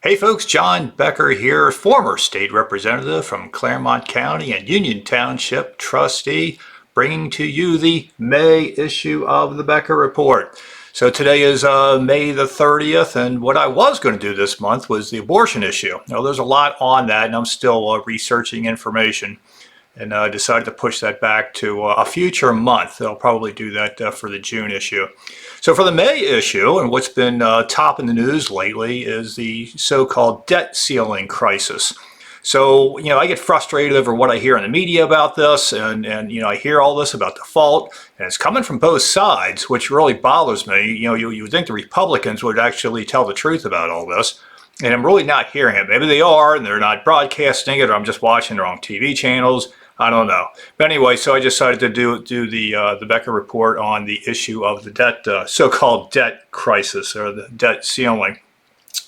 Hey folks, John Becker here, former state representative from Claremont County and Union Township trustee, bringing to you the May issue of the Becker Report. So today is May the 30th, and what I was going to do this month was the abortion issue. Now there's a lot on that, and I'm still researching information, and decided to push that back to a future month. I'll probably do that for the June issue. So for the May issue, and what's been top in the news lately is the so-called debt ceiling crisis. So, I get frustrated over what I hear in the media about this, and I hear all this about default, and it's coming from both sides, which really bothers me. You would think the Republicans would actually tell the truth about all this, and I'm really not hearing it. Maybe they are, and they're not broadcasting it, or I'm just watching the wrong TV channels. I don't know. But anyway, so I decided to do the Becker Report on the issue of the debt, so-called debt crisis, or the debt ceiling.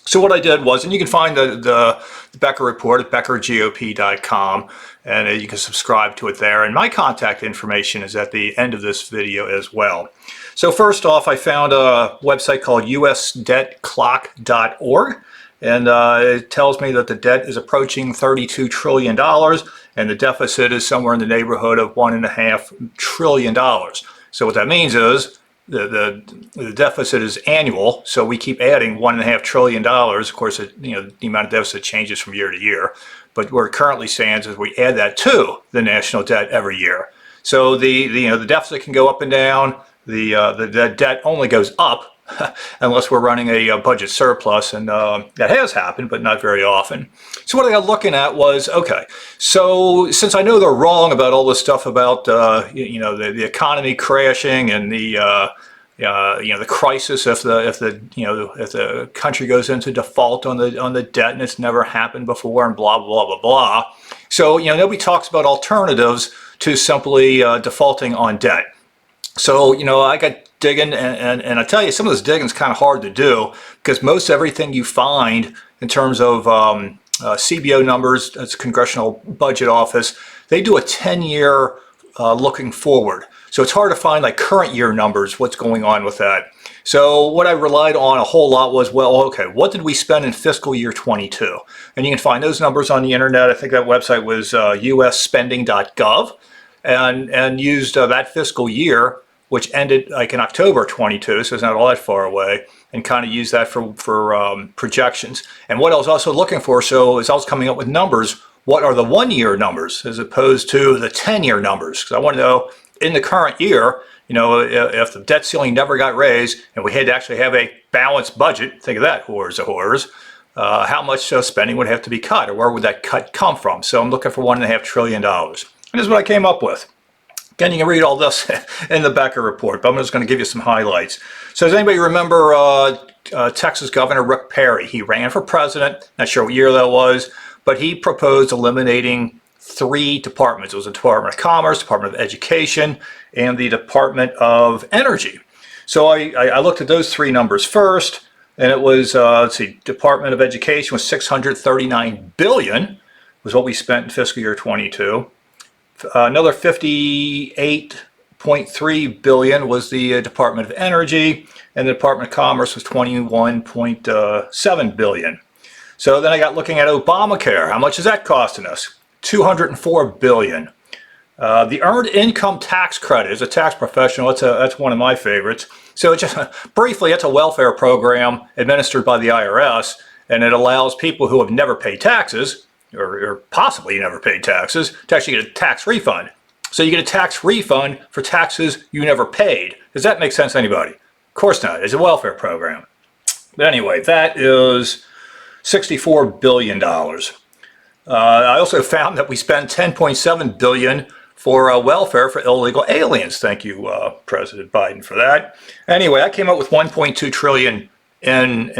So what I did was, and you can find the Becker Report at beckergop.com, and you can subscribe to it there. And my contact information is at the end of this video as well. So first off, I found a website called usdebtclock.org. And it tells me that the debt is approaching $32 trillion, and the deficit is somewhere in the neighborhood of $1.5 trillion. So what that means is the deficit is annual, so we keep adding $1.5 trillion. Of course, the amount of deficit changes from year to year, but where it currently stands is we add that to the national debt every year. So the deficit can go up and down. The debt only goes up unless we're running a budget surplus, and that has happened, but not very often. So what I got looking at was, okay, so since I know they're wrong about all this stuff about the economy crashing and the crisis if the country goes into default on the debt, and it's never happened before, and blah blah blah blah. So nobody talks about alternatives to simply defaulting on debt. So I got digging, and I tell you, some of this digging is kind of hard to do, because most everything you find in terms of CBO numbers, that's Congressional Budget Office, they do a 10-year looking forward. So it's hard to find like current year numbers, what's going on with that. So what I relied on a whole lot was, well, okay, what did we spend in fiscal year 22? And you can find those numbers on the internet. I think that website was usspending.gov, and used that fiscal year, which ended like in October 22, so it's not all that far away, and kind of use that for projections. And what I was also looking for, so as I was coming up with numbers, what are the 1-year numbers as opposed to the 10-year numbers? Because I want to know, in the current year, if the debt ceiling never got raised and we had to actually have a balanced budget, think of that, horrors of horrors, how much spending would have to be cut, or where would that cut come from? So I'm looking for $1.5 trillion. And this is what I came up with. Again, you can read all this in the Becker Report, but I'm just going to give you some highlights. So does anybody remember Texas Governor Rick Perry? He ran for president, not sure what year that was, but he proposed eliminating 3 departments. It was the Department of Commerce, Department of Education, and the Department of Energy. So I looked at those 3 numbers first, and it was, let's see, Department of Education was $639 billion, was what we spent in fiscal year 22. Another $58.3 billion was the Department of Energy, and the Department of Commerce was $21.7 billion. So then I got looking at Obamacare. How much is that costing us? $204 billion. The Earned Income Tax Credit, as a tax professional, that's one of my favorites. So just briefly, it's a welfare program administered by the IRS, and it allows people who have never paid taxes, or possibly never paid taxes, to actually get a tax refund. So you get a tax refund for taxes you never paid. Does that make sense to anybody? Of course not. It's a welfare program. But anyway, that is $64 billion. I also found that we spent $10.7 billion for welfare for illegal aliens. Thank you, President Biden, for that. Anyway, I came up with $1.2 trillion in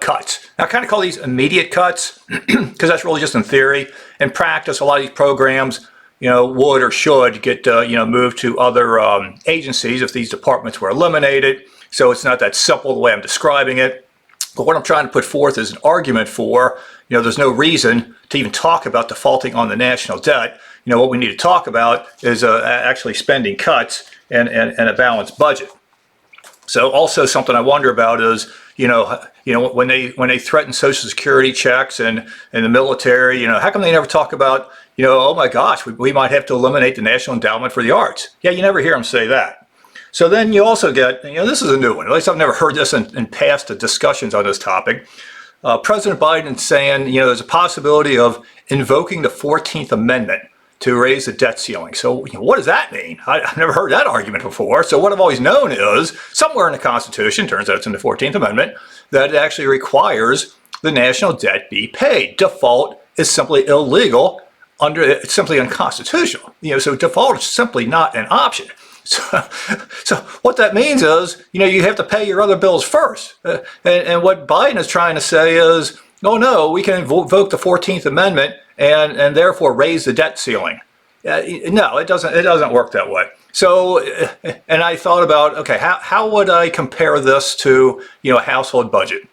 cuts. Now, I kind of call these immediate cuts because that's really just in theory. In practice, a lot of these programs, would or should get moved to other agencies if these departments were eliminated. So it's not that simple the way I'm describing it. But what I'm trying to put forth is an argument for, there's no reason to even talk about defaulting on the national debt. What we need to talk about is actually spending cuts and a balanced budget. So also something I wonder about is, when they threaten Social Security checks and the military, how come they never talk about, oh my gosh, we might have to eliminate the National Endowment for the Arts. Yeah, you never hear them say that. So then you also get, this is a new one. At least I've never heard this in past discussions on this topic. President Biden saying, there's a possibility of invoking the 14th Amendment to raise the debt ceiling. So what does that mean? I've never heard that argument before. So what I've always known is somewhere in the Constitution, turns out it's in the 14th Amendment, that it actually requires the national debt be paid. Default is simply illegal it's simply unconstitutional. So default is simply not an option. So what that means is, you have to pay your other bills first. And what Biden is trying to say is, oh no, we can invoke the 14th Amendment and therefore raise the debt ceiling. No, it doesn't work that way. So, and I thought about, okay, how would I compare this to, a household budget?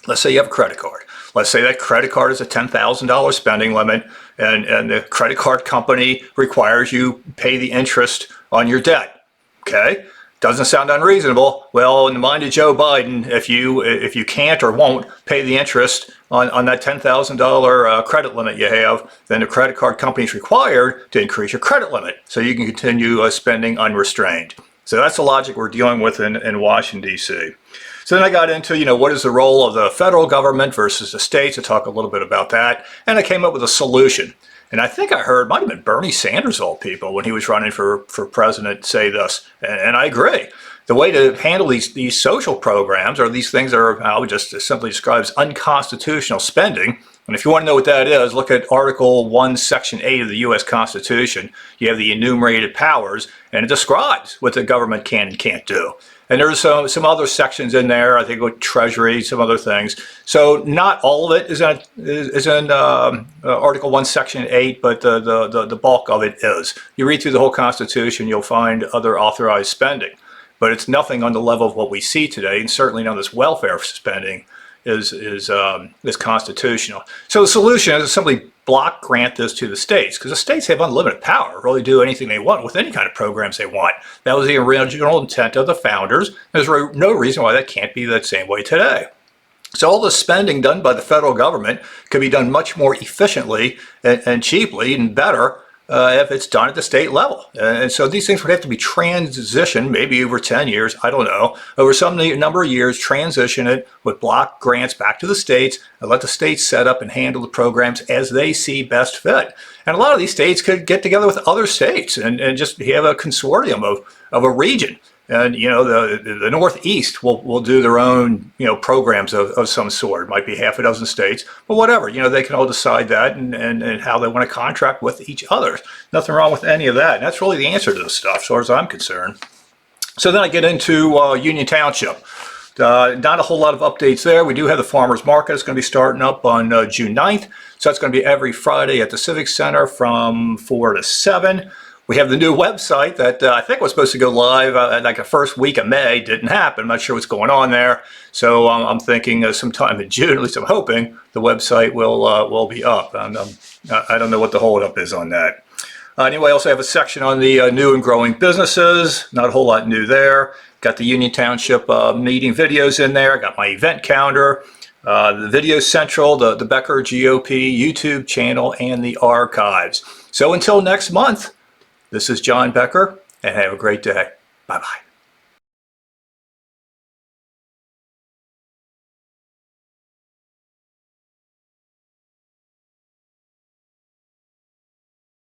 Let's say you have a credit card. Let's say that credit card is a $10,000 spending limit, and the credit card company requires you pay the interest on your debt. Okay, doesn't sound unreasonable. Well, in the mind of Joe Biden, if you can't or won't pay the interest on that $10,000 credit limit you have, then the credit card company is required to increase your credit limit so you can continue spending unrestrained. So that's the logic we're dealing with in Washington, D.C. So then I got into, what is the role of the federal government versus the states, to talk a little bit about that. And I came up with a solution. And I think I heard, might have been Bernie Sanders, all people, when he was running for president, say this. And I agree. The way to handle these social programs, or these things that are, I would just simply describe as unconstitutional spending. And if you want to know what that is, look at Article 1, Section 8 of the U.S. Constitution. You have the enumerated powers, and it describes what the government can and can't do. And there's some other sections in there, I think with Treasury, some other things. So not all of it is in Article 1, Section 8, but the bulk of it is. You read through the whole Constitution, you'll find other authorized spending. But it's nothing on the level of what we see today, and certainly none of this welfare spending is constitutional. So the solution is to simply block grant this to the states, because the states have unlimited power to really do anything they want with any kind of programs they want. That was the original intent of the founders. There's no reason why that can't be that same way today. So all the spending done by the federal government could be done much more efficiently and cheaply and better if it's done at the state level. And so these things would have to be transitioned, maybe over 10 years, I don't know, over some number of years, transition it with block grants back to the states and let the states set up and handle the programs as they see best fit. And a lot of these states could get together with other states and just have a consortium of a region. And, the Northeast will do their own, programs of some sort. It might be half a dozen states, but whatever, they can all decide that and how they want to contract with each other. Nothing wrong with any of that. And that's really the answer to this stuff, as far as I'm concerned. So then I get into Union Township. Not a whole lot of updates there. We do have the farmers market. It's going to be starting up on June 9th. So that's going to be every Friday at the Civic Center from 4 to 7. We have the new website that I think was supposed to go live like the first week of May. Didn't happen. I'm not sure what's going on there. So I'm thinking sometime in June, at least I'm hoping, the website will be up. I don't know what the holdup is on that. Anyway, I also have a section on the new and growing businesses. Not a whole lot new there. Got the Union Township meeting videos in there. Got my event calendar, the Video Central, the Becker GOP YouTube channel, and the archives. So until next month, this is John Becker, and have a great day. Bye-bye.